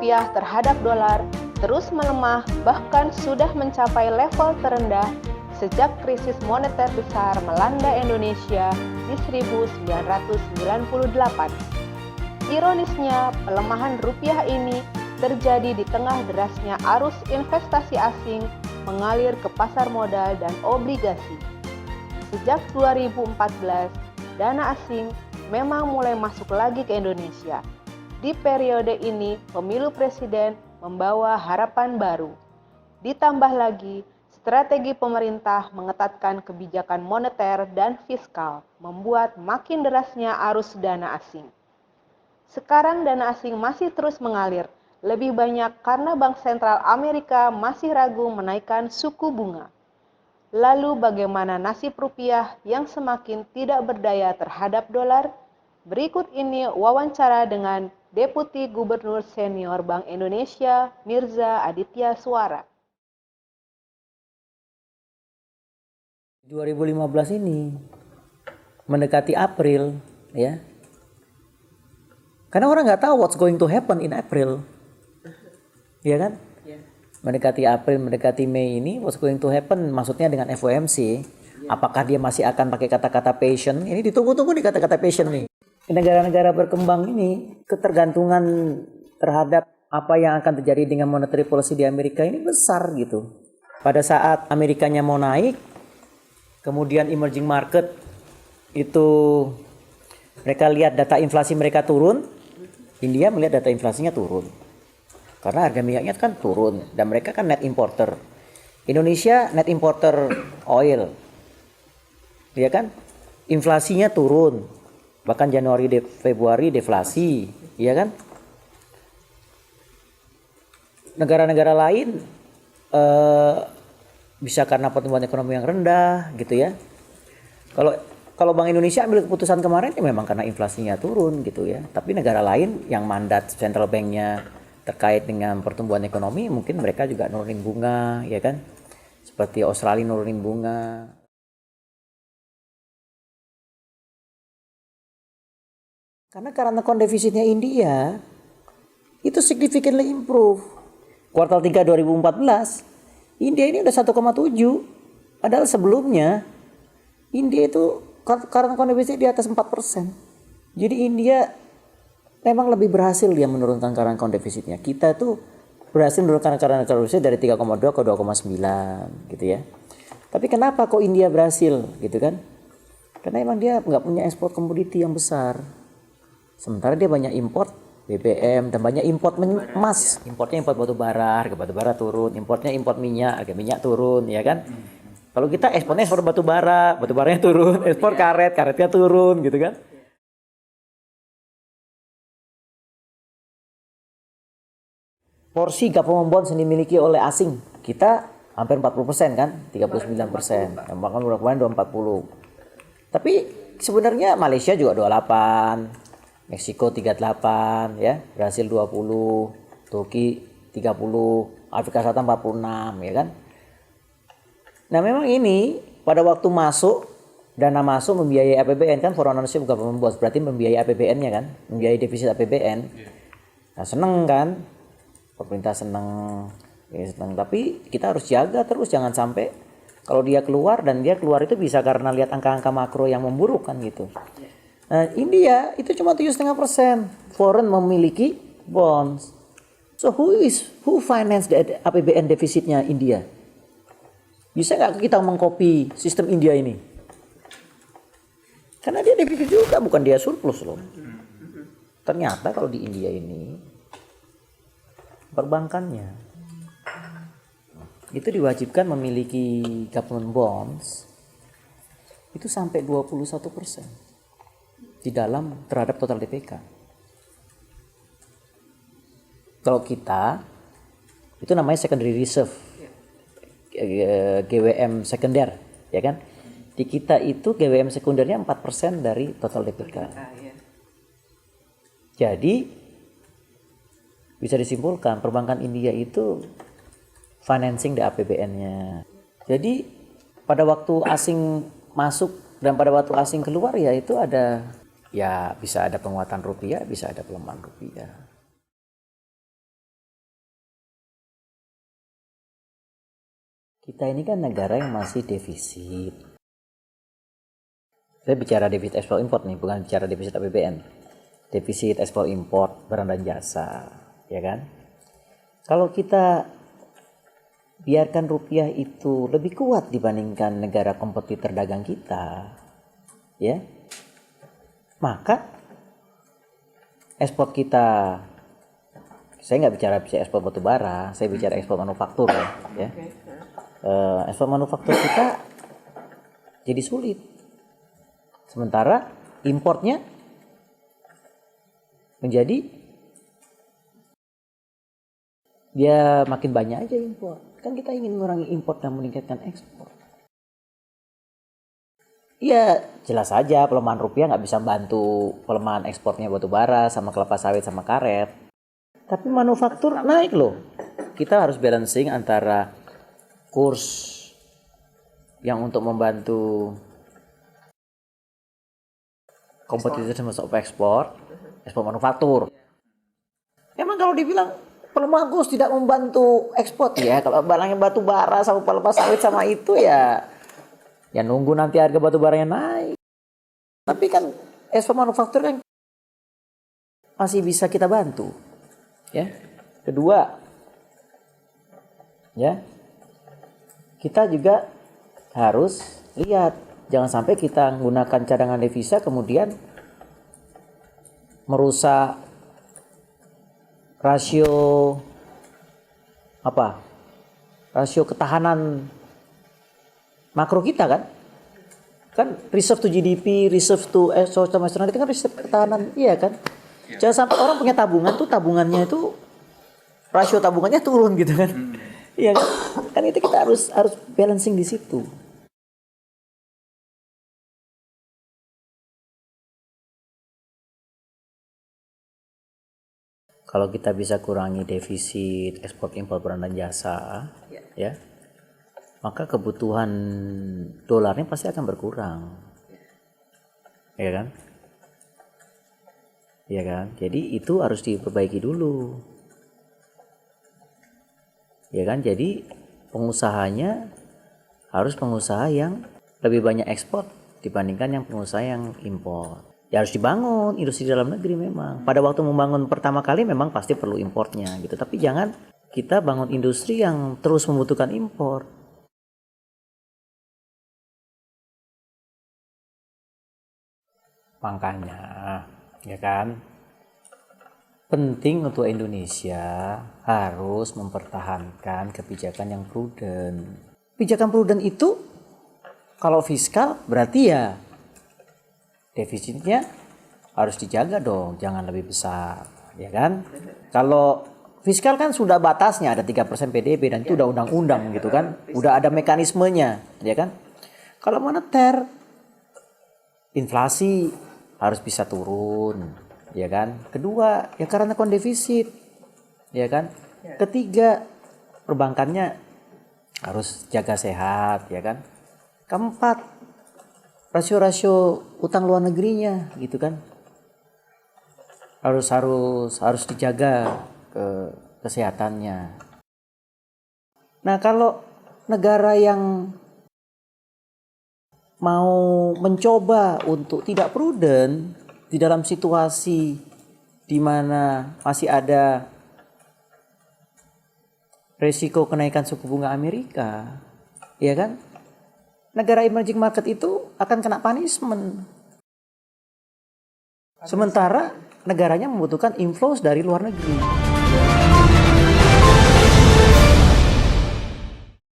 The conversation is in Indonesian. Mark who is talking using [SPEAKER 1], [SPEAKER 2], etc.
[SPEAKER 1] rupiah terhadap dolar terus melemah, bahkan sudah mencapai level terendah sejak krisis moneter besar melanda Indonesia di 1998. Ironisnya, pelemahan rupiah ini terjadi di tengah derasnya arus investasi asing mengalir ke pasar modal dan obligasi. Sejak 2014, dana asing memang mulai masuk lagi ke Indonesia. Di periode ini, pemilu presiden membawa harapan baru. Ditambah lagi, strategi pemerintah mengetatkan kebijakan moneter dan fiskal, membuat makin derasnya arus dana asing. Sekarang dana asing masih terus mengalir, lebih banyak karena Bank Sentral Amerika masih ragu menaikkan suku bunga. Lalu bagaimana nasib rupiah yang semakin tidak berdaya terhadap dolar? Berikut ini wawancara dengan Deputi Gubernur Senior Bank Indonesia, Mirza Aditya Suara.
[SPEAKER 2] 2015 ini mendekati April, ya. Karena orang nggak tahu what's going to happen in April, ya kan? Mendekati April, mendekati Mei ini, what's going to happen? Maksudnya dengan FOMC, apakah dia masih akan pakai kata-kata patient? Ini ditunggu-tunggu nih kata-kata patient nih. Negara-negara berkembang ini ketergantungan terhadap apa yang akan terjadi dengan monetary policy di Amerika ini besar gitu. Pada saat Amerikanya mau naik, kemudian emerging market itu mereka lihat data inflasi mereka turun, India melihat data inflasinya turun. Karena harga minyaknya kan turun dan mereka kan net importer. Indonesia net importer oil. Ya kan? Inflasinya turun. Bahkan Januari Februari deflasi, ya kan? Negara-negara lain bisa karena pertumbuhan ekonomi yang rendah gitu ya. Kalau Bank Indonesia ambil keputusan kemarin ya memang karena inflasinya turun gitu ya. Tapi negara lain yang mandat central banknya terkait dengan pertumbuhan ekonomi mungkin mereka juga nurunin bunga, ya kan? Seperti Australia nurunin bunga. Karena current account defisitnya India itu significantly improve. Kuartal 3 2014, India ini udah 1,7. Padahal sebelumnya India itu current account defisit di atas 4%. Jadi India memang lebih berhasil dia menurunkan current account defisitnya. Kita tuh berhasil menurunkan current account defisit dari 3,2 ke 2,9 gitu ya. Tapi kenapa kok India berhasil gitu kan? Karena emang dia nggak punya ekspor komoditi yang besar. Sementara dia banyak import BBM dan banyak import emas. Importnya import batu bara, harga batu bara turun. Importnya import minyak, harga minyak turun, ya kan? Kalau kita ekspornya ekspor batu baranya turun. Ekspor karetnya turun, gitu kan? Porsi government bonds yang dimiliki oleh asing, kita hampir 40% kan? 39%. Yang bahkan bulan kemarin 240. Tapi sebenarnya Malaysia juga 28. Meksiko 38 ya, Brasil 20, Turki 30, Afrika Selatan 46 ya kan. Nah memang ini pada waktu masuk dana masuk membiayai APBN kan, foreign ownership government bonds berarti membiayai APBN-nya kan, membiayai defisit APBN. Nah seneng kan, pemerintah seneng, ya seneng. Tapi kita harus jaga terus jangan sampai kalau dia keluar dan dia keluar itu bisa karena lihat angka-angka makro yang memburuk kan gitu. Nah, India itu cuma 7,5% foreign memiliki bonds. So who finance the APBN defisitnya India? Bisa nggak kita mengcopy sistem India ini? Karena dia defisit juga, bukan dia surplus loh. Ternyata kalau di India ini perbankannya itu diwajibkan memiliki government bonds itu sampai 21% di dalam terhadap total DPK. Kalau kita itu namanya secondary reserve, GWM sekunder, ya kan? Di kita itu GWM sekundernya 4% dari total DPK. Jadi bisa disimpulkan perbankan India itu financing di APBN-nya. Jadi pada waktu asing masuk dan pada waktu asing keluar ya itu ada, ya bisa ada penguatan rupiah, bisa ada pelemahan rupiah. Kita ini kan negara yang masih defisit. Saya bicara defisit ekspor import nih, bukan bicara defisit APBN. Defisit ekspor import barang dan jasa, ya kan? Kalau kita biarkan rupiah itu lebih kuat dibandingkan negara kompetitor dagang kita, ya, maka ekspor kita, saya nggak bicara ekspor batu bara, saya bicara ekspor manufaktur ya. Ekspor manufaktur kita jadi sulit. Sementara importnya menjadi dia makin banyak aja impor. Kan kita ingin mengurangi impor dan meningkatkan ekspor. Iya, jelas saja pelemahan rupiah nggak bisa bantu pelemahan ekspornya batu bara sama kelapa sawit sama karet. Tapi manufaktur naik loh. Kita harus balancing antara kurs yang untuk membantu kompetitor masuk ekspor manufaktur. Emang kalau dibilang pelemahan kurs tidak membantu ekspor ya, kalau barangnya batu bara sama kelapa sawit sama itu ya nunggu nanti harga batu baranya naik. Tapi kan ekspor manufaktur kan masih bisa kita bantu. Ya. Kedua, ya, kita juga harus lihat, jangan sampai kita menggunakan cadangan devisa kemudian merusak rasio ketahanan makro kita kan reserve to GDP, reserve to nasional itu kan reserve ketahanan, iya kan? Jangan sampai orang punya tabungan tuh tabungannya itu rasio tabungannya turun gitu kan? Iya kan? Kan itu kita harus balancing di situ. Kalau kita bisa kurangi defisit ekspor impor barang dan jasa, ya, maka kebutuhan dolarnya pasti akan berkurang, ya kan? Ya kan? Jadi itu harus diperbaiki dulu, ya kan? Jadi pengusahanya harus pengusaha yang lebih banyak ekspor dibandingkan yang pengusaha yang impor. Ya harus dibangun industri dalam negeri memang. Pada waktu membangun pertama kali memang pasti perlu importnya gitu. Tapi jangan kita bangun industri yang terus membutuhkan impor. Makanya, ya kan, penting untuk Indonesia harus mempertahankan kebijakan yang prudent. Kebijakan prudent itu kalau fiskal berarti ya defisitnya harus dijaga dong, jangan lebih besar, ya kan? Kalau fiskal kan sudah batasnya ada 3% PDB dan itu udah undang-undang gitu kan, udah ada mekanismenya, ya kan? Kalau moneter, inflasi harus bisa turun, ya kan? Kedua, ya karena kondefisit, ya kan? Ketiga, perbankannya harus jaga sehat, ya kan? Keempat, rasio-rasio utang luar negerinya gitu kan harus dijaga kesehatannya. Nah, kalau negara yang mau mencoba untuk tidak prudent di dalam situasi di mana masih ada resiko kenaikan suku bunga Amerika, ya kan? Negara emerging market itu akan kena punishment. Sementara negaranya membutuhkan inflows dari luar negeri.